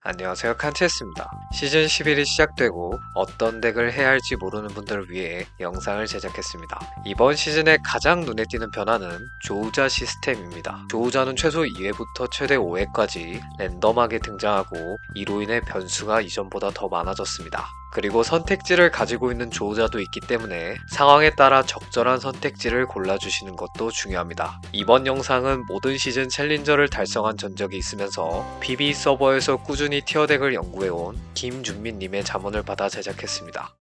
안녕하세요, 칸체스입니다. 시즌 11이 시작되고 어떤 덱을 해야 할지 모르는 분들을 위해 영상을 제작했습니다. 이번 시즌에 가장 눈에 띄는 변화는 조우자 시스템입니다. 조우자는 최소 2회부터 최대 5회까지 랜덤하게 등장하고 이로 인해 변수가 이전보다 더 많아졌습니다. 그리고 선택지를 가지고 있는 조우자도 있기 때문에 상황에 따라 적절한 선택지를 골라주시는 것도 중요합니다. 이번 영상은 모든 시즌 챌린저를 달성한 전적이 있으면서 PB 서버에서 꾸준히 티어덱을 연구해온 김준민님의 자문을 받아 제작했습니다.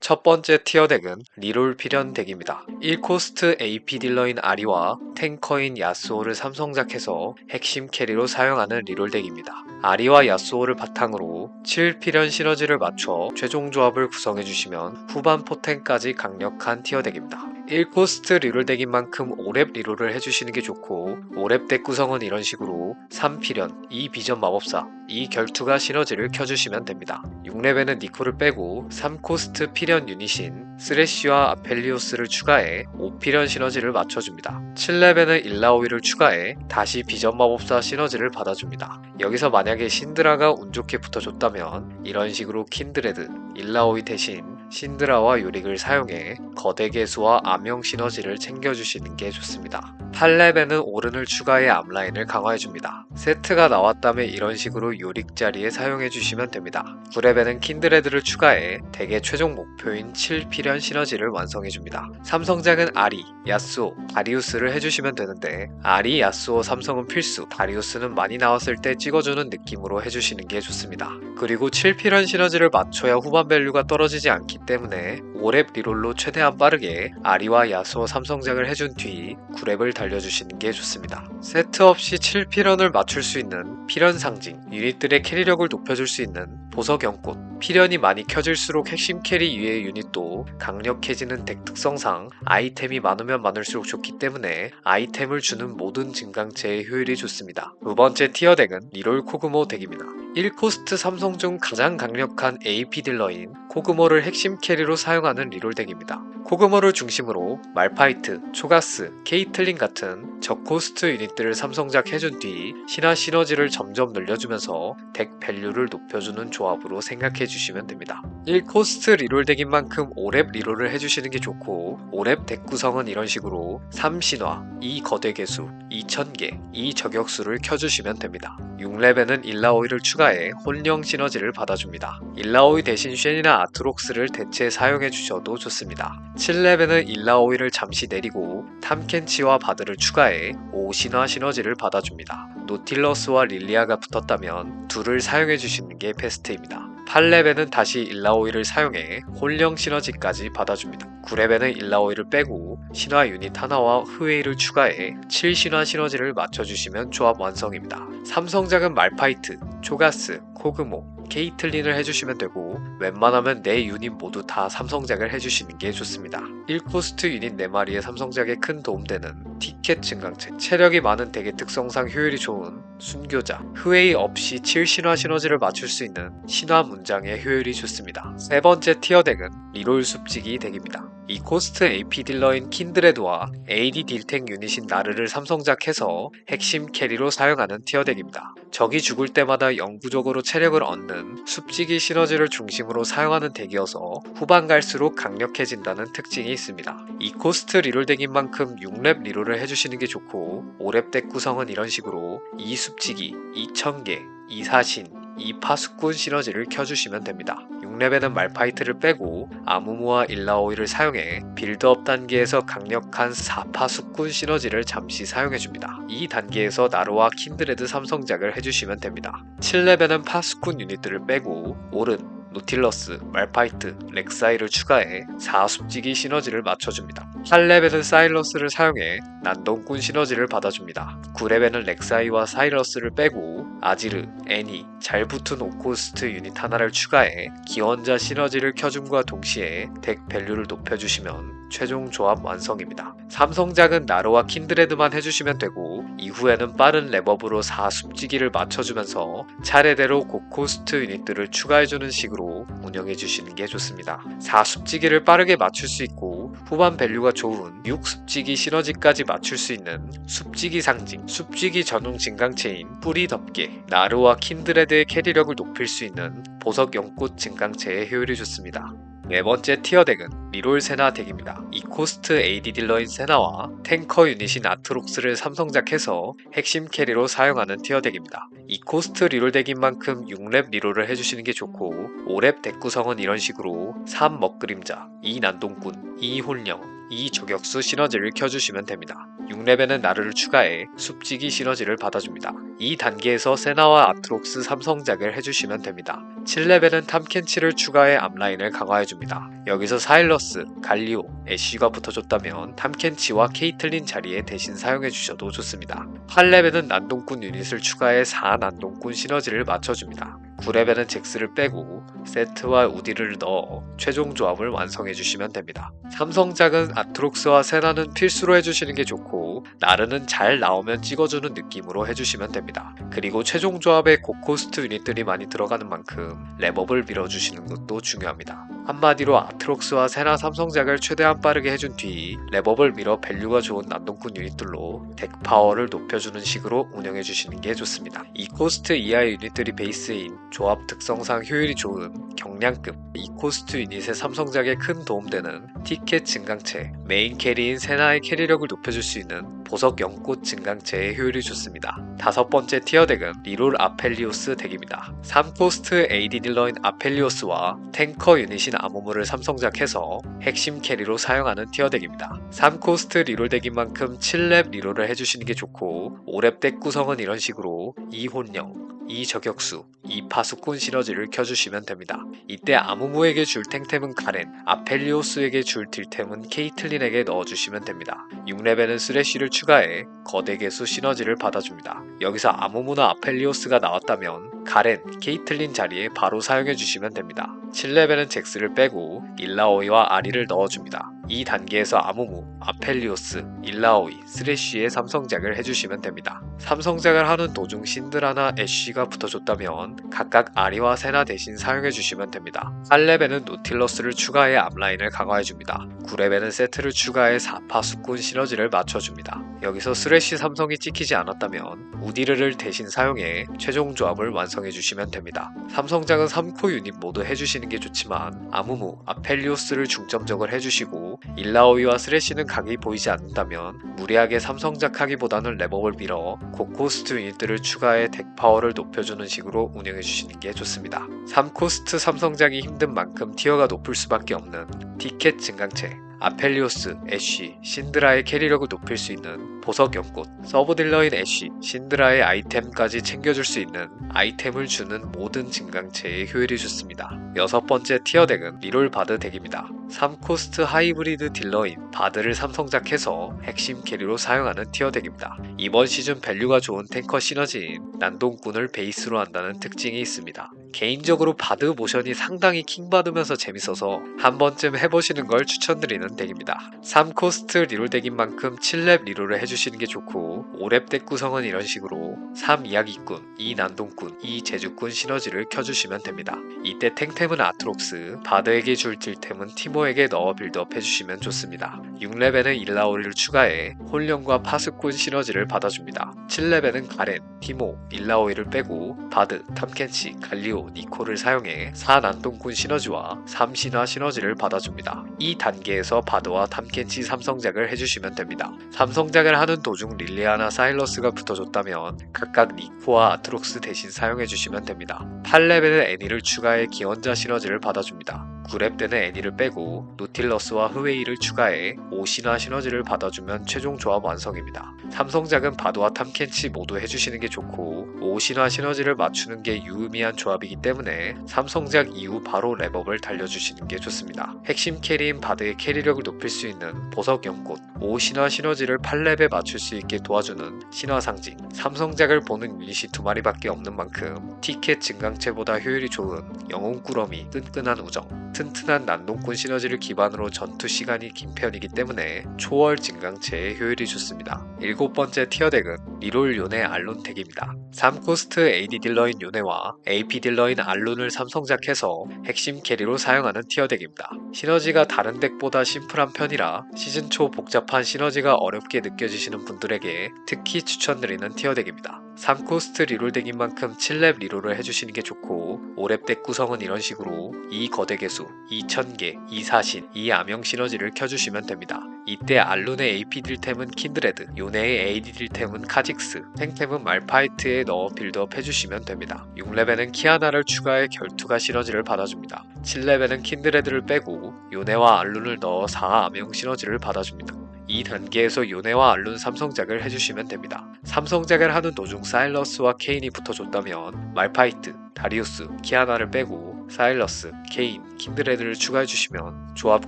첫 번째 티어덱은 리롤 필연 덱입니다. 1코스트 AP 딜러인 아리와 탱커인 야스오를 삼성작해서 핵심 캐리로 사용하는 리롤 덱입니다. 아리와 야스오를 바탕으로 7필연 시너지를 맞춰 최종 조합을 구성해주시면 후반 포텐까지 강력한 티어덱입니다. 1코스트 리롤 덱인 만큼 5렙 리롤을 해주시는 게 좋고 5렙 덱 구성은 이런 식으로 3필연, 2비전 마법사, 2결투가 시너지를 켜주시면 됩니다. 6렙에는 니코를 빼고 3코스트 필연 유닛인 쓰레쉬와 아펠리오스를 추가해 5필연 시너지를 맞춰줍니다. 7렙에는 일라오이를 추가해 다시 비전 마법사 시너지를 받아줍니다. 여기서 만약에 신드라가 운 좋게 붙어줬다면 이런 식으로 킨드레드, 일라오이 대신 신드라와 요릭을 사용해 거대 개수와 암용 시너지를 챙겨주시는 게 좋습니다. 8렙에는 오른을 추가해 앞라인을 강화해줍니다. 세트가 나왔다면 이런 식으로 요릭 자리에 사용해주시면 됩니다. 9렙에는 킨드레드를 추가해 덱의 최종 목표인 7필연 시너지를 완성해줍니다. 삼성작은 아리, 야스오, 다리우스를 해주시면 되는데 아리, 야스오, 삼성은 필수, 다리우스는 많이 나왔을 때 찍어주는 느낌으로 해주시는 게 좋습니다. 그리고 7필연 시너지를 맞춰야 후반 밸류가 떨어지지 않기 때문에 5렙 리롤로 최대한 빠르게 아리와 야스오 삼성작을 해준 뒤 9렙을 달려주시는 게 좋습니다. 세트 없이 7필연을 맞출 수 있는 필연 상징, 유닛들의 캐리력을 높여줄 수 있는 보석 연꽃, 필연이 많이 켜질수록 핵심 캐리 이외의 유닛도 강력해지는 덱 특성상 아이템이 많으면 많을수록 좋기 때문에 아이템을 주는 모든 증강체의 효율이 좋습니다. 두 번째 티어 덱은 리롤 코그모 덱입니다. 1코스트 삼성 중 가장 강력한 AP 딜러인 코그모를 핵심 캐리로 사용하는 리롤 덱입니다. 코그모를 중심으로 말파이트, 초가스, 케이틀린 같은 저코스트 유닛들을 삼성작 해준 뒤 신화 시너지를 점점 늘려주면서 덱 밸류를 높여주는 조합으로 생각해주시면 됩니다. 1코스트 리롤 덱인 만큼 5렙 리롤을 해주시는 게 좋고 5렙 덱 구성은 이런 식으로 3신화, 2거대 개수, 2000개, 2저격수를 켜주시면 됩니다. 6렙에는 일라오이를 추가해 혼령 시너지를 받아줍니다. 일라오이 대신 쉔이나 아트록스를 대체 사용해주셔도 좋습니다. 7렙에는 일라오이를 잠시 내리고 탐켄치와 바드를 추가해 5신화 시너지를 받아줍니다. 노틸러스와 릴리아가 붙었다면 둘을 사용해주시는 게 베스트입니다. 8렙에는 다시 일라오이를 사용해 혼령 시너지까지 받아줍니다. 9렙에는 일라오이를 빼고 신화 유닛 하나와 흐웨이를 추가해 7신화 시너지를 맞춰주시면 조합 완성입니다. 삼성작은 말파이트, 초가스, 코그모, 케이틀린을 해주시면 되고 웬만하면 4유닛 모두 다 삼성작을 해주시는 게 좋습니다. 1코스트 유닛 4마리의 삼성작에 큰 도움되는 티켓 증강체, 체력이 많은 덱의 특성상 효율이 좋은 순교자, 흐웨이 없이 7신화 시너지를 맞출 수 있는 신화 문장의 효율이 좋습니다. 세 번째 티어 덱은 리롤 숲지기 덱입니다. 2코스트 AP 딜러인 킨드레드와 AD 딜탱 유닛인 나르를 삼성작해서 핵심 캐리로 사용하는 티어덱입니다. 적이 죽을 때마다 영구적으로 체력을 얻는 숲지기 시너지를 중심으로 사용하는 덱이어서 후반 갈수록 강력해진다는 특징이 있습니다. 2코스트 리롤 덱인 만큼 6렙 리롤을 해주시는 게 좋고 5렙 덱 구성은 이런 식으로 2숲지기, 2000개, 2사신, 2파수꾼 시너지를 켜주시면 됩니다. 6렙에는 말파이트를 빼고 아무무와 일라오이를 사용해 빌드업 단계에서 강력한 4파수꾼 시너지를 잠시 사용해줍니다. 이 단계에서 나루와 킨드레드 삼성작을 해주시면 됩니다. 7렙에는 파수꾼 유닛들을 빼고 오른, 노틸러스, 말파이트, 렉사이를 추가해 4숲지기 시너지를 맞춰줍니다. 8렙에는 사일러스를 사용해 난동꾼 시너지를 받아줍니다. 9렙에는 렉사이와 사일러스를 빼고 아지르, 애니, 잘 붙은 5코스트 유닛 하나를 추가해 기원자 시너지를 켜줌과 동시에 덱 밸류를 높여주시면 최종 조합 완성입니다. 삼성작은 나루와 킨드레드만 해주시면 되고 이후에는 빠른 랩업으로 4숲지기를 맞춰주면서 차례대로 고코스트 유닛들을 추가해주는 식으로 운영해 주시는 게 좋습니다. 4 숲지기를 빠르게 맞출 수 있고 후반 밸류가 좋은 6 숲지기 시너지까지 맞출 수 있는 숲지기 상징, 숲지기 전용 진강체인 뿌리 덮개, 나르와 킨드레드의 캐리력을 높일 수 있는 보석 연꽃 진강체의 효율이 좋습니다. 네 번째 티어 덱은 리롤 세나 덱입니다. 이코스트 AD 딜러인 세나와 탱커 유닛인 아트록스를 삼성작해서 핵심 캐리로 사용하는 티어 덱입니다. 이코스트 리롤 덱인 만큼 6렙 리롤을 해주시는 게 좋고 5렙 덱 구성은 이런 식으로 3 먹그림자, 2 난동꾼, 2 혼령, 2 저격수 시너지를 켜주시면 됩니다. 6렙에는 나르를 추가해 숲지기 시너지를 받아줍니다. 이 단계에서 세나와 아트록스 삼성작을 해주시면 됩니다. 7렙에는 탐켄치를 추가해 앞라인을 강화해줍니다. 여기서 사일러스, 갈리오, 애쉬가 붙어줬다면 탐켄치와 케이틀린 자리에 대신 사용해주셔도 좋습니다. 8렙에는 난동꾼 유닛을 추가해 4 난동꾼 시너지를 맞춰줍니다. 9렙에는 잭스를 빼고 세트와 우디를 넣어 최종 조합을 완성해주시면 됩니다. 삼성작은 아트록스와 세나는 필수로 해주시는 게 좋고 나르는 잘 나오면 찍어주는 느낌으로 해주시면 됩니다. 그리고 최종 조합에 고코스트 유닛들이 많이 들어가는 만큼 랩업을 밀어주시는 것도 중요합니다. 한마디로 아트록스와 세나 삼성작을 최대한 빠르게 해준 뒤 랩업을 밀어 밸류가 좋은 난동꾼 유닛들로 덱 파워를 높여주는 식으로 운영해주시는 게 좋습니다. 이코스트 이하의 유닛들이 베이스인 조합 특성상 효율이 좋은 경량급 이코스트 유닛의 삼성작에 큰 도움되는 티켓 증강체, 메인 캐리인 세나의 캐리력을 높여줄 수 있는 보석 연꽃 증강체의 효율이 좋습니다. 5번째 티어 덱은 리롤 아펠리오스 덱입니다. 3코스트 AD 딜러인 아펠리오스와 탱커 유닛인 아모무를 삼성작해서 핵심 캐리로 사용하는 티어 덱입니다. 3코스트 리롤 덱인 만큼 7렙 리롤을 해주시는 게 좋고 5렙 덱 구성은 이런 식으로 2혼령, 2 저격수, 2 파수꾼 시너지를 켜주시면 됩니다. 이때 아무무에게 줄 탱템은 가렌, 아펠리오스에게 줄 딜템은 케이틀린에게 넣어주시면 됩니다. 6렙에는 스레쉬를 추가해 거대 개수 시너지를 받아줍니다. 여기서 아무무나 아펠리오스가 나왔다면 가렌, 케이틀린 자리에 바로 사용해주시면 됩니다. 7렙에는 잭스를 빼고 일라오이와 아리를 넣어줍니다. 이 단계에서 아무무, 아펠리오스, 일라오이, 스레쉬의 삼성작을 해주시면 됩니다. 삼성작을 하는 도중 신드라나 애쉬가 붙어줬다면 각각 아리와 세나 대신 사용해주시면 됩니다. 8렙에는 노틸러스를 추가해 앞라인을 강화해줍니다. 9렙에는 세트를 추가해 4파 수꾼 시너지를 맞춰줍니다. 여기서 스레쉬 삼성이 찍히지 않았다면 우디르를 대신 사용해 최종 조합을 완성해주시면 됩니다. 삼성작은 3코 유닛 모두 해주시는 게 좋지만 아무무, 아펠리오스를 중점적으로 해주시고 일라오이와 스레쉬는 각이 보이지 않는다면 무리하게 삼성작 하기보다는 랩업을 밀어 고코스트 유닛들을 추가해 덱 파워를 높여주는 식으로 운영해주시는 게 좋습니다. 3코스트 삼성작이 힘든 만큼 티어가 높을 수밖에 없는 티켓 증강체, 아펠리오스, 애쉬, 신드라의 캐리력을 높일 수 있는 보석 연꽃, 서브 딜러인 애쉬, 신드라의 아이템까지 챙겨줄 수 있는 아이템을 주는 모든 증강체의 효율이 좋습니다. 6번째 티어 덱은 리롤 바드 덱입니다. 3코스트 하이브리드 딜러인 바드를 삼성작해서 핵심 캐리로 사용하는 티어 덱입니다. 이번 시즌 밸류가 좋은 탱커 시너지인 난동꾼을 베이스로 한다는 특징이 있습니다. 개인적으로 바드 모션이 상당히 킹받으면서 재밌어서 한 번쯤 해보시는 걸 추천드리는 덱입니다. 3코스트 리롤 덱인 만큼 7렙 리롤을 해주시는 게 좋고 5렙 덱 구성은 이런 식으로 3 이야기꾼, 2 난동꾼, 2 제주꾼 시너지를 켜주시면 됩니다. 이때 탱템은 아트록스, 바드에게 줄 딜템은 티모에게 넣어 빌드업 해주시면 좋습니다. 6렙에는 일라오리를 추가해 혼령과 파수꾼 시너지를 받아줍니다. 7렙에는 가렌, 티모, 일라오이를 빼고 바드, 탐켄치, 갈리오, 니코를 사용해 4 난동꾼 시너지와 3 신화 시너지를 받아줍니다. 이 단계에서 바드와 탐켄치 삼성작을 해주시면 됩니다. 삼성작을 하는 도중 릴리아나 사일러스가 붙어줬다면 각각 니코와 아트록스 대신 사용해주시면 됩니다. 8렙에는 애니를 추가해 기원자 시너지를 받아줍니다. 9렙 때는 애니를 빼고 노틸러스와 흐웨이를 추가해 5신화 시너지를 받아주면 최종 조합 완성입니다. 삼성작은 바드와 탐켄치 모두 해주시는 게 좋고 5신화 시너지를 맞추는 게 유의미한 조합이기 때문에 삼성작 이후 바로 랩업을 달려주시는 게 좋습니다. 핵심 캐리인 바드의 캐리력을 높일 수 있는 보석 연꽃, 5신화 시너지를 8렙에 맞출 수 있게 도와주는 신화 상징, 삼성작을 보는 유닛이 2마리밖에 없는 만큼 티켓 증강체보다 효율이 좋은 영웅 꾸러미 끈끈한 우정, 튼튼한 난동꾼 시너지를 기반으로 전투 시간이 긴 편이기 때문에 초월 증강체의 효율이 좋습니다. 7번째 티어 덱은 리롤 요네 알룬 덱입니다. 3코스트 AD 딜러인 요네와 AP 딜러인 알룬을 삼성작해서 핵심 캐리로 사용하는 티어 덱입니다. 시너지가 다른 덱보다 심플한 편이라 시즌 초 복잡한 시너지가 어렵게 느껴지시는 분들에게 특히 추천드리는 티어 덱입니다. 3코스트 리롤 덱인 만큼 7렙 리롤을 해주시는 게 좋고 5렙 덱 구성은 이런 식으로 2거대 개수, 2000개, 2사신, 2암영 시너지를 켜주시면 됩니다. 이때 알룬의 AP 딜템은 킨드레드, 요네의 AD 딜템은 카직스, 탱템은 말파이트에 넣어 빌드업 해주시면 됩니다. 6렙에는 키아나를 추가해 결투가 시너지를 받아줍니다. 7렙에는 킨드레드를 빼고 요네와 알룬을 넣어 4암영 시너지를 받아줍니다. 이 단계에서 요네와 알룬 삼성작을 해주시면 됩니다. 삼성작을 하는 도중 사일러스와 케인이 붙어줬다면 말파이트, 다리우스, 키아나를 빼고 사일러스, 케인, 킨드레드를 추가해주시면 조합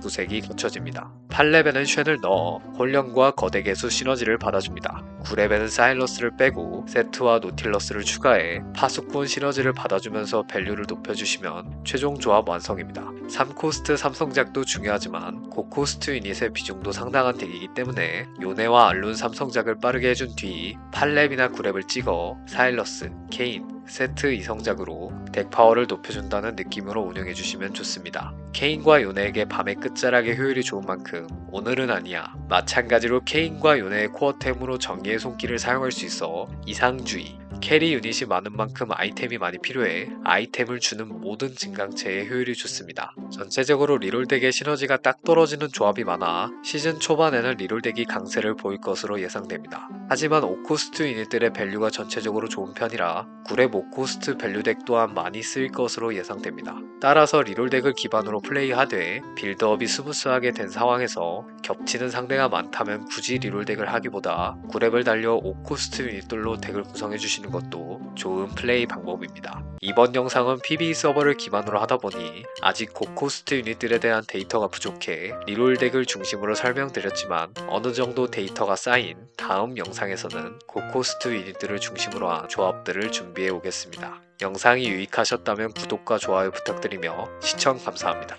구색이 갖춰집니다. 8렙에는 쉔을 넣어 홀령과 거대 개수 시너지를 받아줍니다. 9렙에는 사일러스를 빼고 세트와 노틸러스를 추가해 파수꾼 시너지를 받아주면서 밸류를 높여주시면 최종 조합 완성입니다. 3코스트 삼성작도 중요하지만 고코스트 유닛의 비중도 상당한 덱이기 때문에 요네와 알룬 삼성작을 빠르게 해준 뒤 8렙이나 9렙을 찍어 사일러스, 케인, 세트 이성작으로 덱 파워를 높여준다는 느낌으로 운영해주시면 좋습니다. 케인과 요네에게 밤의 끝자락의 효율이 좋은 만큼 오늘은 아니야. 마찬가지로 케인과 요네의 코어템으로 정의의 손길을 사용할 수 있어 이상주의, 캐리 유닛이 많은 만큼 아이템이 많이 필요해 아이템을 주는 모든 증강체의 효율이 좋습니다. 전체적으로 리롤 덱의 시너지가 딱 떨어지는 조합이 많아 시즌 초반에는 리롤 덱이 강세를 보일 것으로 예상됩니다. 하지만 5코스트 유닛들의 밸류가 전체적으로 좋은 편이라 9렙 5코스트 밸류 덱 또한 많이 쓰일 것으로 예상됩니다. 따라서 리롤 덱을 기반으로 플레이하되 빌드업이 스무스하게 된 상황에서 겹치는 상대가 많다면 굳이 리롤 덱을 하기보다 9렙을 달려 5코스트 유닛들로 덱을 구성해주시는 것도 좋은 플레이 방법입니다. 이번 영상은 PvE 서버를 기반으로 하다보니 아직 고코스트 유닛들에 대한 데이터가 부족해 리롤 덱을 중심으로 설명드렸지만 어느정도 데이터가 쌓인 다음 영상에서는 고코스트 유닛들을 중심으로 한 조합들을 준비해 오겠습니다. 영상이 유익하셨다면 구독과 좋아요 부탁드리며 시청 감사합니다.